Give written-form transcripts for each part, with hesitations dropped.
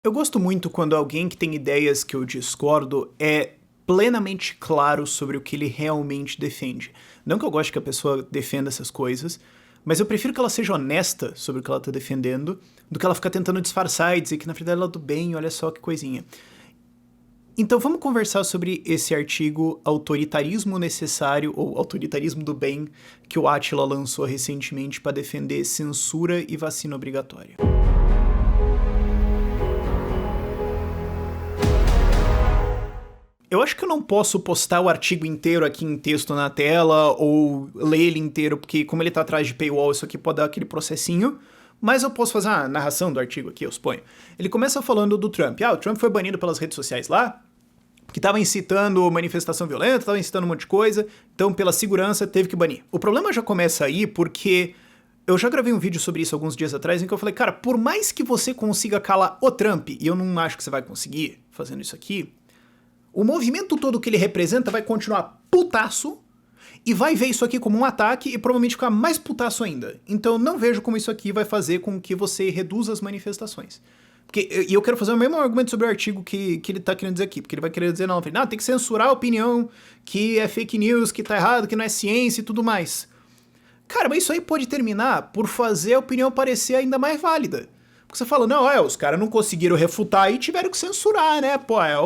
Eu gosto muito quando alguém que tem ideias que eu discordo é plenamente claro sobre o que ele realmente defende. Não que eu goste que a pessoa defenda essas coisas, mas eu prefiro que ela seja honesta sobre o que ela está defendendo do que ela ficar tentando disfarçar e dizer que na verdade ela é do bem, olha só que coisinha. Então vamos conversar sobre esse artigo Autoritarismo Necessário ou Autoritarismo do Bem que o Átila lançou recentemente para defender censura e vacina obrigatória. Eu acho que eu não posso postar o artigo inteiro aqui em texto na tela ou ler ele inteiro, porque como ele tá atrás de paywall, isso aqui pode dar aquele processinho, mas eu posso fazer uma narração do artigo aqui, eu suponho. Ele começa falando do Trump. O Trump foi banido pelas redes sociais lá, que tava incitando manifestação violenta, tava incitando um monte de coisa, então pela segurança teve que banir. O problema já começa aí porque eu já gravei um vídeo sobre isso alguns dias atrás, em que eu falei, cara, por mais que você consiga calar o Trump, e eu não acho que você vai conseguir fazendo isso aqui, o movimento todo que ele representa vai continuar putaço e vai ver isso aqui como um ataque e provavelmente ficar mais putaço ainda. Então eu não vejo como isso aqui vai fazer com que você reduza as manifestações. E eu quero fazer o mesmo argumento sobre o artigo que ele tá querendo dizer aqui, porque ele vai querer dizer, não, tem que censurar a opinião, que é fake news, que tá errado, que não é ciência e tudo mais. Cara, mas isso aí pode terminar por fazer a opinião parecer ainda mais válida. Porque você fala, não, os caras não conseguiram refutar e tiveram que censurar, né?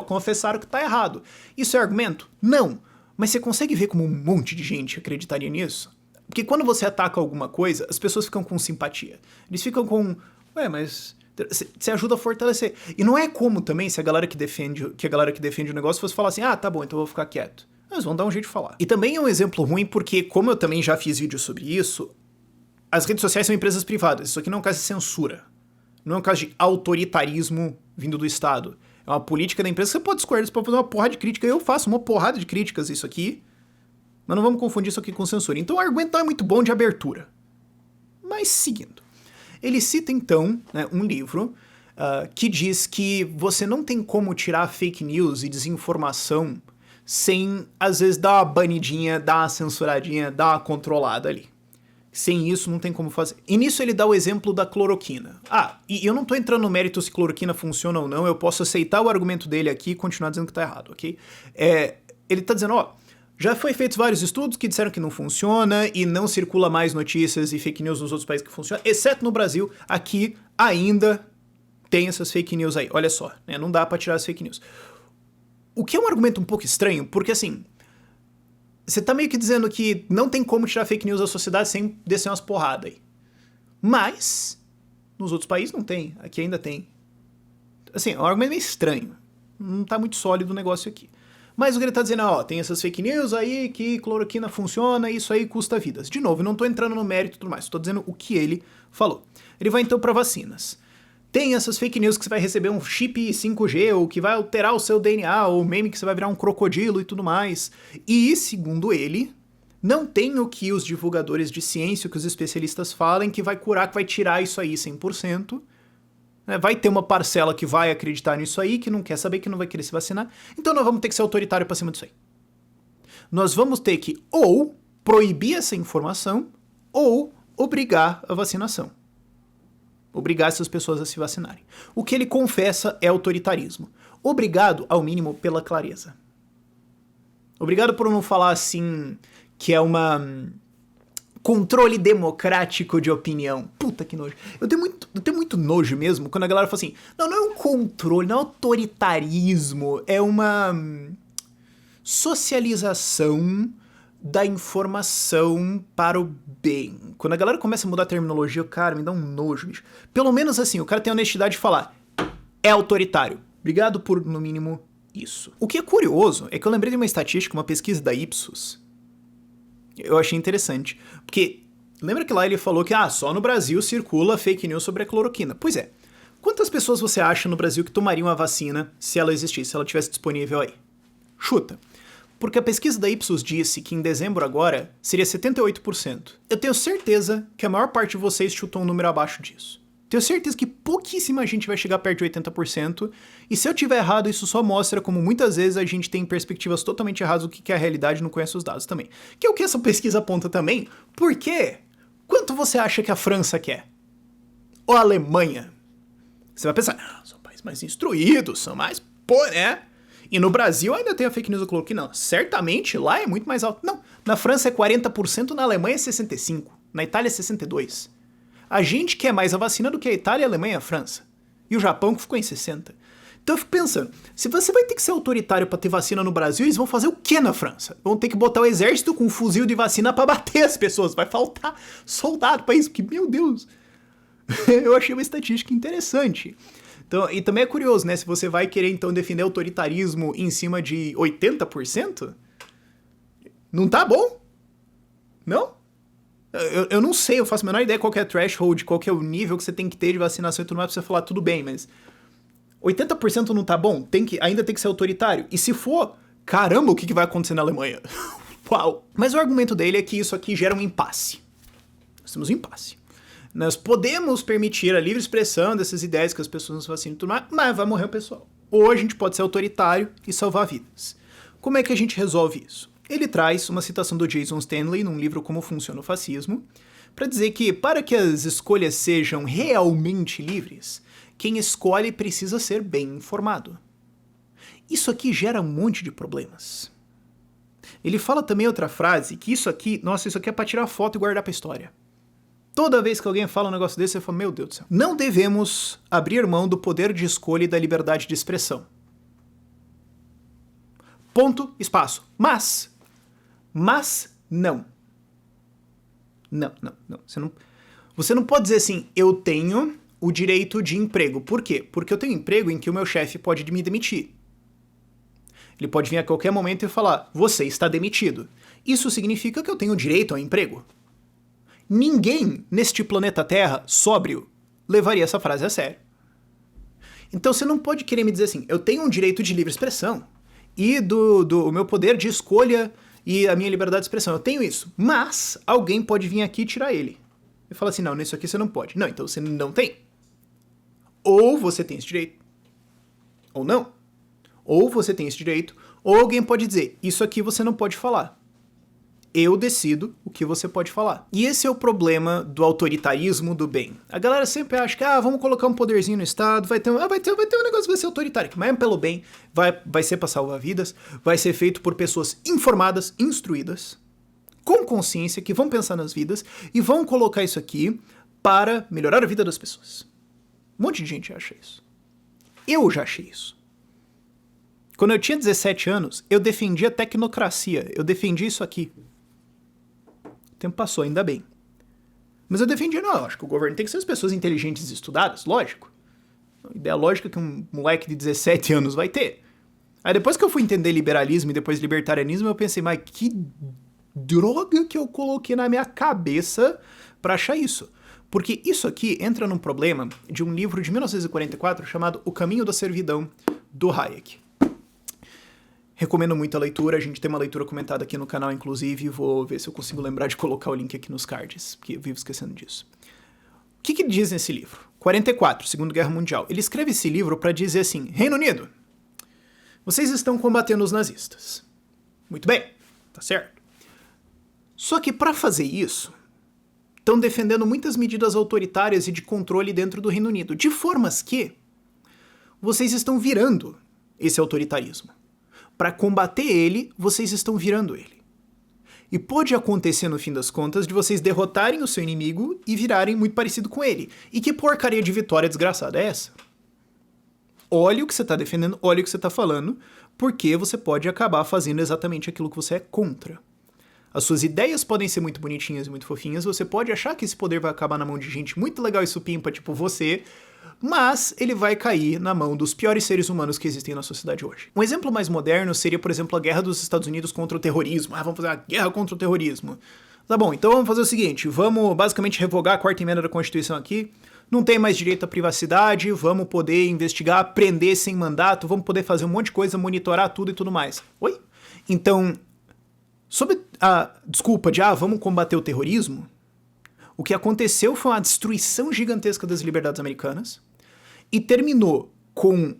Confessaram que tá errado. Isso é argumento? Não. Mas você consegue ver como um monte de gente acreditaria nisso? Porque quando você ataca alguma coisa, as pessoas ficam com simpatia. Eles ficam com, mas você ajuda a fortalecer. E não é como também se a galera que defende o negócio fosse falar assim, tá bom, então eu vou ficar quieto. Eles vão dar um jeito de falar. E também é um exemplo ruim porque, como eu também já fiz vídeo sobre isso, as redes sociais são empresas privadas. Isso aqui não é um caso de censura. Não é um caso de autoritarismo vindo do Estado. É uma política da empresa que você pode discordar, você pode fazer uma porrada de crítica. Eu faço uma porrada de críticas isso aqui. Mas não vamos confundir isso aqui com censura. Então o argumento não é muito bom de abertura. Mas seguindo. Ele cita então, né, um livro que diz que você não tem como tirar fake news e desinformação sem, às vezes, dar uma banidinha, dar uma censuradinha, dar uma controlada ali. Sem isso não tem como fazer. E nisso ele dá o exemplo da cloroquina. E eu não tô entrando no mérito se cloroquina funciona ou não, eu posso aceitar o argumento dele aqui e continuar dizendo que tá errado, ok? Ele tá dizendo, já foi feitos vários estudos que disseram que não funciona e não circula mais notícias e fake news nos outros países que funciona, exceto no Brasil, aqui ainda tem essas fake news aí. Olha só, né? Não dá pra tirar as fake news. O que é um argumento um pouco estranho, porque assim, você tá meio que dizendo que não tem como tirar fake news da sociedade sem descer umas porradas aí. Mas, nos outros países não tem. Aqui ainda tem. Assim, é um argumento meio estranho. Não tá muito sólido o negócio aqui. Mas o que ele tá dizendo tem essas fake news aí, que cloroquina funciona, isso aí custa vidas. De novo, não tô entrando no mérito e tudo mais. Tô dizendo o que ele falou. Ele vai então pra vacinas. Tem essas fake news que você vai receber um chip 5G, ou que vai alterar o seu DNA, ou meme que você vai virar um crocodilo e tudo mais. E, segundo ele, não tem o que os divulgadores de ciência, o que os especialistas falam, que vai curar, que vai tirar isso aí 100%. Vai ter uma parcela que vai acreditar nisso aí, que não quer saber, que não vai querer se vacinar. Então nós vamos ter que ser autoritário pra cima disso aí. Nós vamos ter que ou proibir essa informação, ou obrigar a vacinação. Obrigar essas pessoas a se vacinarem. O que ele confessa é autoritarismo. Obrigado, ao mínimo, pela clareza. Obrigado por não falar assim que é uma controle democrático de opinião. Puta que nojo. Eu tenho muito nojo mesmo quando a galera fala assim, não é um controle, não é autoritarismo, é uma socialização da informação para o bem. Quando a galera começa a mudar a terminologia, cara, me dá um nojo, bicho. Pelo menos assim, o cara tem a honestidade de falar, é autoritário. Obrigado por, no mínimo, isso. O que é curioso é que eu lembrei de uma estatística, uma pesquisa da Ipsos. Eu achei interessante. Porque, lembra que lá ele falou que, só no Brasil circula fake news sobre a cloroquina. Pois é. Quantas pessoas você acha no Brasil que tomariam a vacina se ela existisse, se ela tivesse disponível aí? Chuta. Porque a pesquisa da Ipsos disse que em dezembro agora seria 78%. Eu tenho certeza que a maior parte de vocês chutou um número abaixo disso. Tenho certeza que pouquíssima gente vai chegar perto de 80%, e se eu tiver errado, isso só mostra como muitas vezes a gente tem perspectivas totalmente erradas do que é a realidade e não conhece os dados também. Que é o que essa pesquisa aponta também. Por quê? Quanto você acha que a França quer? Ou a Alemanha? Você vai pensar, são países mais instruídos, são mais, pô, né? E no Brasil ainda tem a fake news, eu coloquei, não, certamente lá é muito mais alto. Não, na França é 40%, na Alemanha é 65%, na Itália é 62%. A gente quer mais a vacina do que a Itália, a Alemanha e a França. E o Japão que ficou em 60%. Então eu fico pensando, se você vai ter que ser autoritário pra ter vacina no Brasil, eles vão fazer o que na França? Vão ter que botar o exército com um fuzil de vacina pra bater as pessoas. Vai faltar soldado pra isso, porque, meu Deus. Eu achei uma estatística interessante. Então, e também é curioso, né? Se você vai querer, então, defender autoritarismo em cima de 80%, não tá bom? Não? Eu não sei, eu faço a menor ideia qual que é a threshold, qual que é o nível que você tem que ter de vacinação e tudo mais pra você falar tudo bem, mas 80% não tá bom? Ainda tem que ser autoritário? E se for, caramba, o que vai acontecer na Alemanha? Uau! Mas o argumento dele é que isso aqui gera um impasse. Nós temos um impasse. Nós podemos permitir a livre expressão dessas ideias que as pessoas nos vacinam e tudo mais, mas vai morrer o pessoal. Ou a gente pode ser autoritário e salvar vidas. Como é que a gente resolve isso? Ele traz uma citação do Jason Stanley num livro Como Funciona o Fascismo, para dizer que para que as escolhas sejam realmente livres, quem escolhe precisa ser bem informado. Isso aqui gera um monte de problemas. Ele fala também outra frase, que isso aqui é pra tirar foto e guardar pra história. Toda vez que alguém fala um negócio desse, eu falo, meu Deus do céu. Não devemos abrir mão do poder de escolha e da liberdade de expressão. Ponto, espaço. Mas não. Não. Você não pode dizer assim, eu tenho o direito de emprego. Por quê? Porque eu tenho um emprego em que o meu chefe pode me demitir. Ele pode vir a qualquer momento e falar, você está demitido. Isso significa que eu tenho direito ao emprego. Ninguém neste planeta Terra, sóbrio, levaria essa frase a sério. Então você não pode querer me dizer assim, eu tenho um direito de livre expressão e do meu poder de escolha e a minha liberdade de expressão. Eu tenho isso, mas alguém pode vir aqui e tirar ele. E falar assim, não, nisso aqui você não pode. Não, então você não tem. Ou você tem esse direito, ou não. Ou você tem esse direito, ou alguém pode dizer, isso aqui você não pode falar. Eu decido o que você pode falar. E esse é o problema do autoritarismo do bem. A galera sempre acha que, vamos colocar um poderzinho no Estado, vai ter um negócio que vai ser autoritário, mas é pelo bem, vai ser pra salvar vidas, vai ser feito por pessoas informadas, instruídas, com consciência, que vão pensar nas vidas e vão colocar isso aqui para melhorar a vida das pessoas. Um monte de gente acha isso. Eu já achei isso. Quando eu tinha 17 anos, eu defendia tecnocracia, eu defendia isso aqui. O tempo passou, ainda bem. Mas eu defendia, não, eu acho que o governo tem que ser as pessoas inteligentes e estudadas, lógico. A ideia lógica que um moleque de 17 anos vai ter. Aí depois que eu fui entender liberalismo e depois libertarianismo, eu pensei, mas que droga que eu coloquei na minha cabeça pra achar isso. Porque isso aqui entra num problema de um livro de 1944 chamado O Caminho da Servidão, do Hayek. Recomendo muito a leitura, a gente tem uma leitura comentada aqui no canal, inclusive, vou ver se eu consigo lembrar de colocar o link aqui nos cards, porque eu vivo esquecendo disso. O que ele diz nesse livro? 44, Segunda Guerra Mundial. Ele escreve esse livro para dizer assim, Reino Unido, vocês estão combatendo os nazistas. Muito bem, tá certo. Só que para fazer isso, estão defendendo muitas medidas autoritárias e de controle dentro do Reino Unido, de formas que vocês estão virando esse autoritarismo. Para combater ele, vocês estão virando ele. E pode acontecer, no fim das contas, de vocês derrotarem o seu inimigo e virarem muito parecido com ele. E que porcaria de vitória desgraçada é essa? Olha o que você está defendendo, olha o que você está falando, porque você pode acabar fazendo exatamente aquilo que você é contra. As suas ideias podem ser muito bonitinhas e muito fofinhas, você pode achar que esse poder vai acabar na mão de gente muito legal e supimpa, tipo você, mas ele vai cair na mão dos piores seres humanos que existem na sociedade hoje. Um exemplo mais moderno seria, por exemplo, a guerra dos Estados Unidos contra o terrorismo. Vamos fazer uma guerra contra o terrorismo. Tá bom, então vamos fazer o seguinte, vamos basicamente revogar a 4ª emenda da Constituição aqui, não tem mais direito à privacidade, vamos poder investigar, prender sem mandato, vamos poder fazer um monte de coisa, monitorar tudo e tudo mais. Oi? Então, sob a desculpa de, vamos combater o terrorismo, o que aconteceu foi uma destruição gigantesca das liberdades americanas e terminou com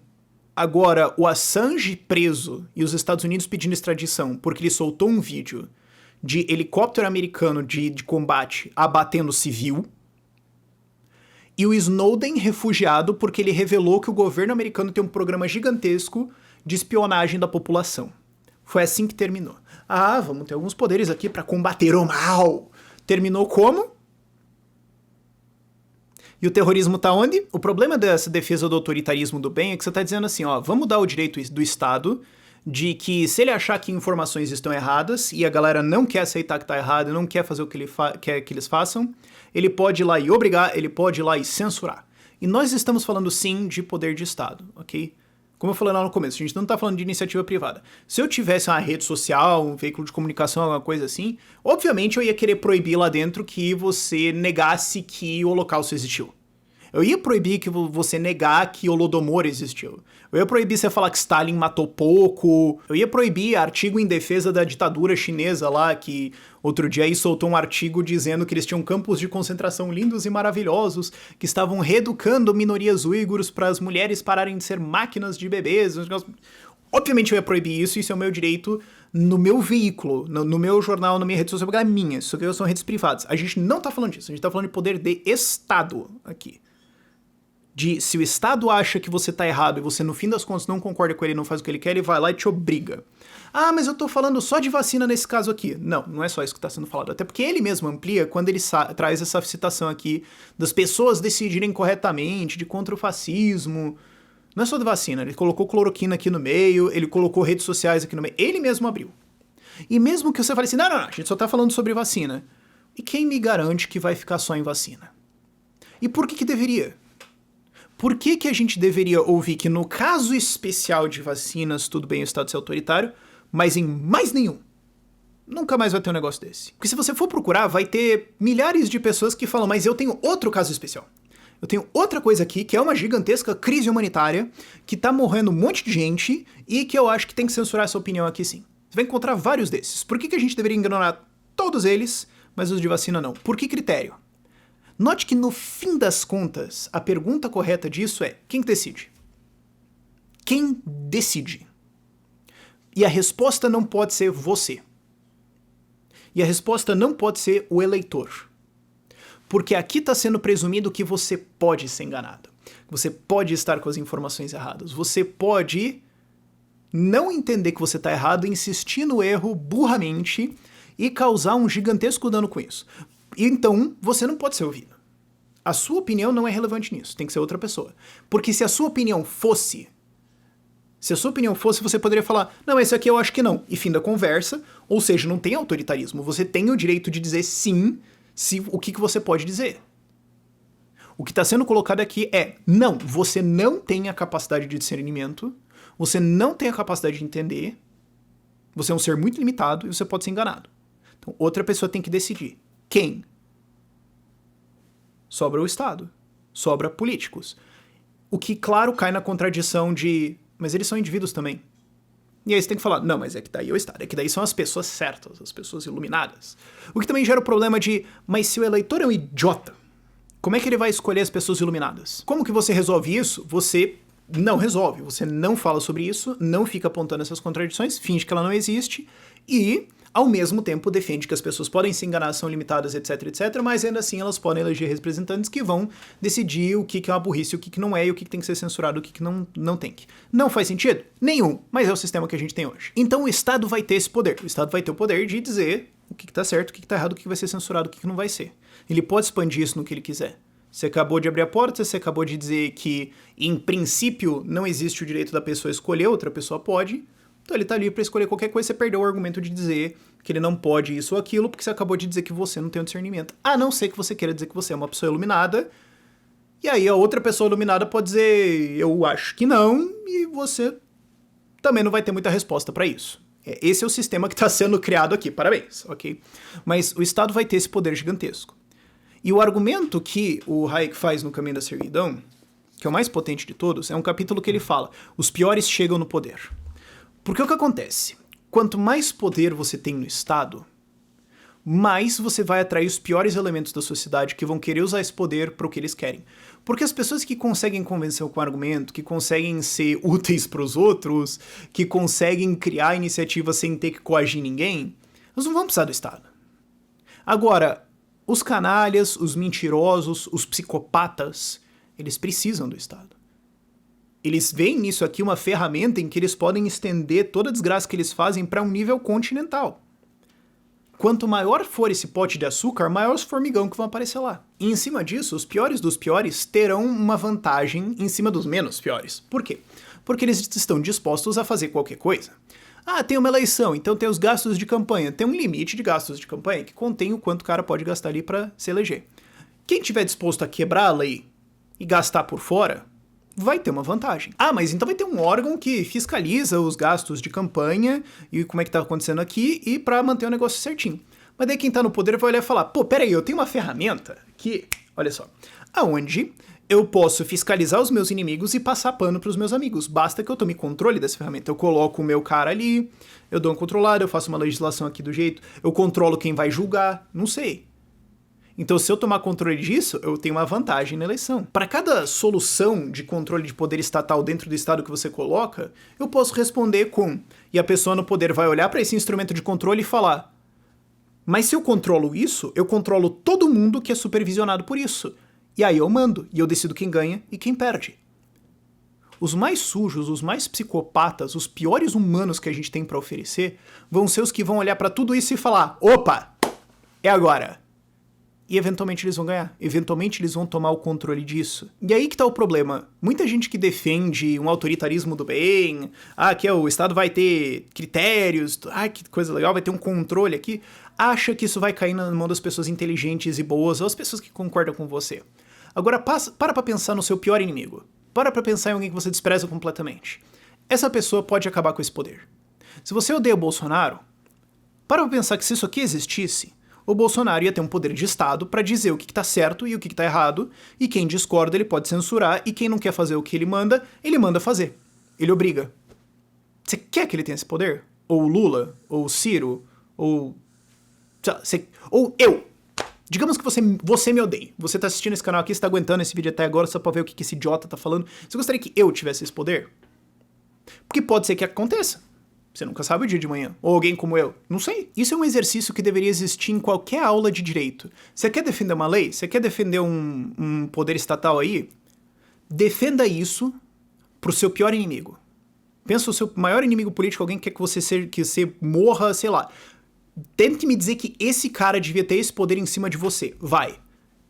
agora o Assange preso e os Estados Unidos pedindo extradição porque ele soltou um vídeo de helicóptero americano de combate abatendo civil. E o Snowden refugiado porque ele revelou que o governo americano tem um programa gigantesco de espionagem da população. Foi assim que terminou. Ah, vamos ter alguns poderes aqui para combater o mal. Terminou como? E o terrorismo tá onde? O problema dessa defesa do autoritarismo do bem é que você tá dizendo assim, ó, vamos dar o direito do Estado de que se ele achar que informações estão erradas e a galera não quer aceitar que tá errado, não quer fazer o que ele quer que eles façam, ele pode ir lá e obrigar, ele pode ir lá e censurar. E nós estamos falando sim de poder de Estado, ok? Como eu falei lá no começo, a gente não tá falando de iniciativa privada. Se eu tivesse uma rede social, um veículo de comunicação, alguma coisa assim, obviamente eu ia querer proibir lá dentro que você negasse que o Holocausto existiu. Eu ia proibir que você negar que Holodomor existiu. Eu ia proibir você falar que Stalin matou pouco. Eu ia proibir artigo em defesa da ditadura chinesa lá, que outro dia aí soltou um artigo dizendo que eles tinham campos de concentração lindos e maravilhosos, que estavam reeducando minorias uigures para as mulheres pararem de ser máquinas de bebês. Obviamente eu ia proibir isso é o meu direito no meu veículo, no meu jornal, na minha rede social, porque é minha. Isso aqui são redes privadas. A gente não tá falando disso, a gente tá falando de poder de Estado aqui. De se o Estado acha que você tá errado e você no fim das contas não concorda com ele, não faz o que ele quer, ele vai lá e te obriga. Ah, mas eu tô falando só de vacina nesse caso aqui. Não, não é só isso que tá sendo falado. Até porque ele mesmo amplia quando ele traz essa citação aqui das pessoas decidirem corretamente, de contra o fascismo. Não é só de vacina, ele colocou cloroquina aqui no meio, ele colocou redes sociais aqui no meio. Ele mesmo abriu. E mesmo que você fale assim, não, a gente só tá falando sobre vacina. E quem me garante que vai ficar só em vacina? E por que deveria? Por que a gente deveria ouvir que no caso especial de vacinas, tudo bem o Estado ser autoritário, mas em mais nenhum? Nunca mais vai ter um negócio desse. Porque se você for procurar, vai ter milhares de pessoas que falam, mas eu tenho outro caso especial. Eu tenho outra coisa aqui, que é uma gigantesca crise humanitária, que tá morrendo um monte de gente, e que eu acho que tem que censurar essa opinião aqui sim. Você vai encontrar vários desses. Por que a gente deveria ignorar todos eles, mas os de vacina não? Por que critério? Note que no fim das contas, a pergunta correta disso é, quem decide? Quem decide? E a resposta não pode ser você. E a resposta não pode ser o eleitor. Porque aqui está sendo presumido que você pode ser enganado. Você pode estar com as informações erradas. Você pode não entender que você está errado, insistir no erro burramente e causar um gigantesco dano com isso. Então, você não pode ser ouvido. A sua opinião não é relevante nisso, tem que ser outra pessoa. Porque se a sua opinião fosse, você poderia falar, não, esse aqui eu acho que não, e fim da conversa, ou seja, não tem autoritarismo, você tem o direito de dizer sim, o que você pode dizer. O que está sendo colocado aqui é, não, você não tem a capacidade de discernimento, você não tem a capacidade de entender, você é um ser muito limitado e você pode ser enganado. Então, outra pessoa tem que decidir. Quem? Sobra o Estado. Sobra políticos. O que, claro, cai na contradição de... Mas eles são indivíduos também. E aí você tem que falar, não, mas é que daí é o Estado. É que daí são as pessoas certas, as pessoas iluminadas. O que também gera o problema de... Mas se o eleitor é um idiota, como é que ele vai escolher as pessoas iluminadas? Como que você resolve isso? Você não resolve. Você não fala sobre isso, não fica apontando essas contradições, finge que ela não existe e... ao mesmo tempo defende que as pessoas podem se enganar, são limitadas, etc, etc, mas ainda assim elas podem eleger representantes que vão decidir o que é uma burrice, o que não é, e o que tem que ser censurado, o que não tem que. Não faz sentido? Nenhum, mas é o sistema que a gente tem hoje. Então o Estado vai ter esse poder, o Estado vai ter o poder de dizer o que tá certo, o que tá errado, o que vai ser censurado, o que não vai ser. Ele pode expandir isso no que ele quiser. Você acabou de abrir a porta, você acabou de dizer que, em princípio, não existe o direito da pessoa escolher, outra pessoa pode. Então ele tá livre pra escolher qualquer coisa, você perdeu o argumento de dizer que ele não pode isso ou aquilo, porque você acabou de dizer que você não tem o discernimento. A não ser que você queira dizer que você é uma pessoa iluminada, e aí a outra pessoa iluminada pode dizer, eu acho que não, e você também não vai ter muita resposta pra isso. Esse é o sistema que tá sendo criado aqui, parabéns, ok? Mas o Estado vai ter esse poder gigantesco. E o argumento que o Hayek faz no Caminho da Servidão, que é o mais potente de todos, é um capítulo que ele fala, os piores chegam no poder. Porque o que acontece? Quanto mais poder você tem no Estado, mais você vai atrair os piores elementos da sociedade que vão querer usar esse poder para o que eles querem. Porque as pessoas que conseguem convencer com argumento, que conseguem ser úteis para os outros, que conseguem criar iniciativas sem ter que coagir ninguém, elas não vão precisar do Estado. Agora, Os canalhas, os mentirosos, os psicopatas, eles precisam do Estado. Eles veem nisso aqui uma ferramenta em que eles podem estender toda a desgraça que eles fazem para um nível continental. Quanto maior for esse pote de açúcar, maior os formigão que vão aparecer lá. E em cima disso, os piores dos piores terão uma vantagem em cima dos menos piores. Por quê? Porque eles estão dispostos a fazer qualquer coisa. Ah, tem uma eleição, então tem os gastos de campanha. Tem um limite de gastos de campanha que contém o quanto o cara pode gastar ali para se eleger. Quem tiver disposto a quebrar a lei e gastar por fora, vai ter uma vantagem. Ah, mas então vai ter um órgão que fiscaliza os gastos de campanha e como é que tá acontecendo aqui e pra manter o negócio certinho. Mas daí quem tá no poder vai olhar e falar, pô, peraí, eu tenho uma ferramenta que, olha só, aonde eu posso fiscalizar os meus inimigos e passar pano pros meus amigos. Basta que eu tome controle dessa ferramenta. Eu coloco o meu cara ali, eu dou uma controlada, eu faço uma legislação aqui do jeito, eu controlo quem vai julgar, não sei. Então, se eu tomar controle disso, eu tenho uma vantagem na eleição. Para cada solução de controle de poder estatal dentro do estado que você coloca, eu posso responder com... E a pessoa no poder vai olhar para esse instrumento de controle e falar, mas se eu controlo isso, eu controlo todo mundo que é supervisionado por isso. E aí eu mando, e eu decido quem ganha e quem perde. Os mais sujos, os mais psicopatas, os piores humanos que a gente tem para oferecer, vão ser os que vão olhar para tudo isso e falar, opa, é agora. E eventualmente eles vão ganhar. Eventualmente eles vão tomar o controle disso. E aí que tá o problema. Muita gente que defende um autoritarismo do bem, que o Estado vai ter critérios, que coisa legal, vai ter um controle aqui, acha que isso vai cair na mão das pessoas inteligentes e boas, ou as pessoas que concordam com você. Agora para pra pensar no seu pior inimigo. Para pra pensar em alguém que você despreza completamente. Essa pessoa pode acabar com esse poder. Se você odeia o Bolsonaro, para pra pensar que se isso aqui existisse, o Bolsonaro ia ter um poder de Estado para dizer o que tá certo e o que tá errado, e quem discorda ele pode censurar, e quem não quer fazer o que ele manda fazer. Ele obriga. Você quer que ele tenha esse poder? Ou o Lula? Ou o Ciro? Ou eu! Digamos que você me odeia. Você tá assistindo esse canal aqui, você tá aguentando esse vídeo até agora só pra ver o que esse idiota tá falando. Você gostaria que eu tivesse esse poder? Porque pode ser que aconteça. Você nunca sabe o dia de manhã. Ou alguém como eu. Não sei. Isso é um exercício que deveria existir em qualquer aula de direito. Você quer defender uma lei? Você quer defender um poder estatal aí? Defenda isso pro seu pior inimigo. Pensa o seu maior inimigo político, alguém que quer que você morra, sei lá. Tente me dizer que esse cara devia ter esse poder em cima de você. Vai.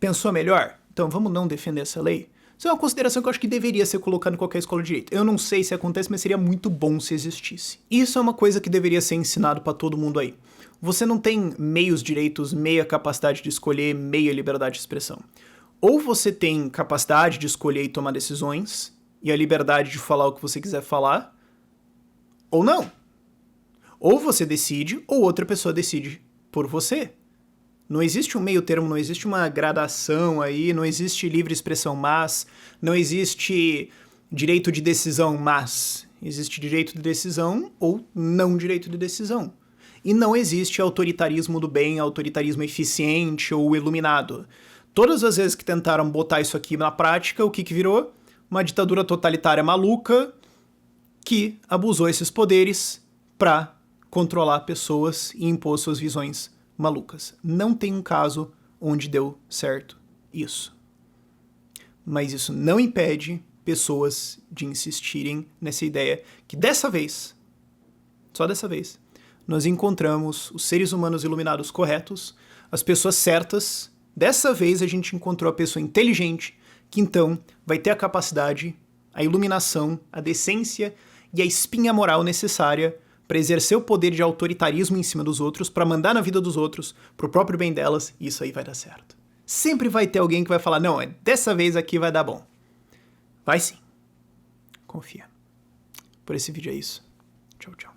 Pensou melhor? Então vamos não defender essa lei? Isso é uma consideração que eu acho que deveria ser colocada em qualquer escola de direito. Eu não sei se acontece, mas seria muito bom se existisse. Isso é uma coisa que deveria ser ensinado pra todo mundo aí. Você não tem meios direitos, meia capacidade de escolher, meia liberdade de expressão. Ou você tem capacidade de escolher e tomar decisões, e a liberdade de falar o que você quiser falar, ou não. Ou você decide, ou outra pessoa decide por você. Não existe um meio termo, não existe uma gradação aí, não existe livre expressão mas, não existe direito de decisão mas, existe direito de decisão ou não direito de decisão. E não existe autoritarismo do bem, autoritarismo eficiente ou iluminado. Todas as vezes que tentaram botar isso aqui na prática, o que virou? Uma ditadura totalitária maluca que abusou esses poderes para controlar pessoas e impor suas visões malucas. Não tem um caso onde deu certo isso. Mas isso não impede pessoas de insistirem nessa ideia que dessa vez, só dessa vez, nós encontramos os seres humanos iluminados corretos, as pessoas certas. Dessa vez a gente encontrou a pessoa inteligente, que então vai ter a capacidade, a iluminação, a decência e a espinha moral necessária para exercer o poder de autoritarismo em cima dos outros, para mandar na vida dos outros, pro próprio bem delas, e isso aí vai dar certo. Sempre vai ter alguém que vai falar, não, dessa vez aqui vai dar bom. Vai sim. Confia. Por esse vídeo é isso. Tchau, tchau.